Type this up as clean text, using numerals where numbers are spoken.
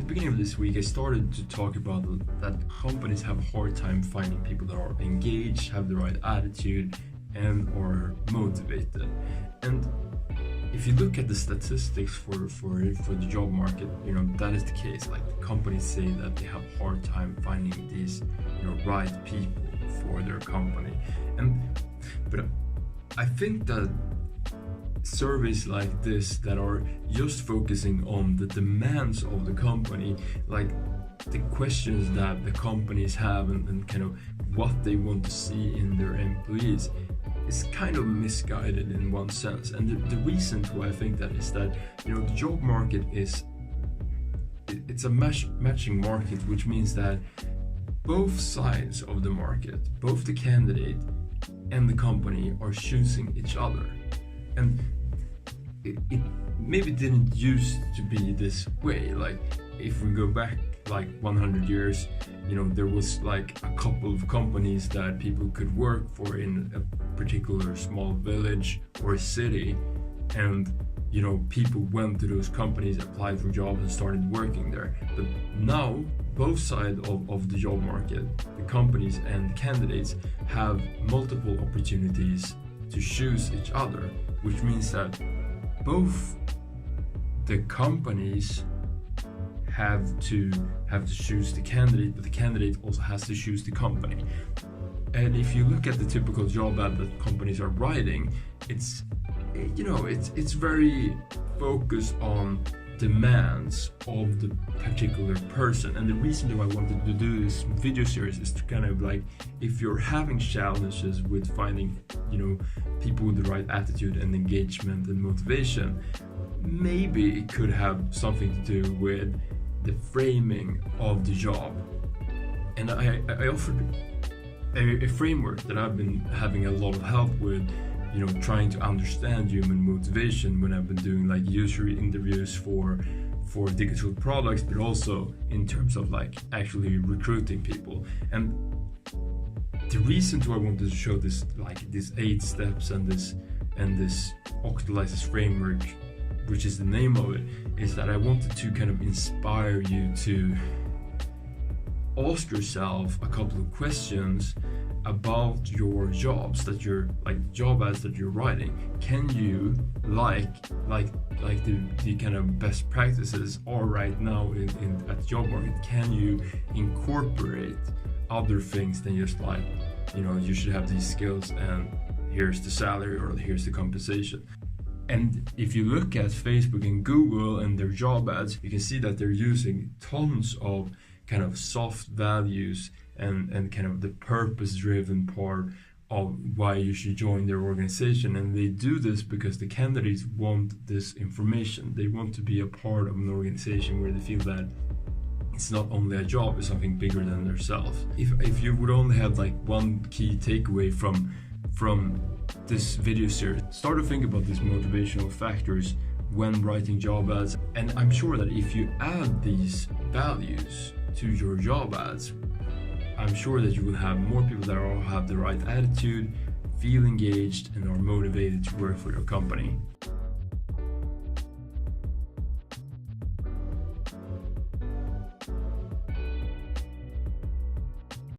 the beginning of this week, I started to talk about that companies have a hard time finding people that are engaged, have the right attitude, and are motivated. And if you look at the statistics for the job market, that is the case. Like, the companies say that they have a hard time finding these right people for their company. But I think that surveys like this that are just focusing on the demands of the company, like the questions that the companies have and kind of what they want to see in their employees, is kind of misguided in one sense. And the reason why I think that is that the job market it's a matching market, which means that both sides of the market, both the candidate and the company, are choosing each other. And it maybe didn't used to be this way. Like, if we go back like 100 years, there was like a couple of companies that people could work for in a particular small village or city, and people went to those companies, applied for jobs, and started working there. But now both sides of the job market, the companies and the candidates, have multiple opportunities to choose each other, which means that both the companies have to choose the candidate, but the candidate also has to choose the company. And if you look at the typical job ad that companies are writing, it's very focused on demands of the particular person. And the reason why I wanted to do this video series is to kind of like, if you're having challenges with finding people with the right attitude and engagement and motivation, maybe it could have something to do with the framing of the job. And I offered a framework that I've been having a lot of help with, trying to understand human motivation when I've been doing like user interviews for digital products, but also in terms of like actually recruiting people. And the reason why I wanted to show this, like these 8 steps and this Octalysis framework, which is the name of it, is that I wanted to kind of inspire you to ask yourself a couple of questions about your jobs that you're job ads that you're writing. Can you like the kind of best practices are right now at the job market? Can you incorporate other things than just like you should have these skills and here's the salary or here's the compensation? And if you look at Facebook and Google and their job ads, you can see that they're using tons of kind of soft values and kind of the purpose-driven part of why you should join their organization. And they do this because the candidates want this information. They want to be a part of an organization where they feel that it's not only a job, it's something bigger than themselves. If you would only have like one key takeaway from this video series, start to think about these motivational factors when writing job ads. And I'm sure that if you add these values to your job ads, I'm sure that you will have more people that all have the right attitude, feel engaged, and are motivated to work for your company.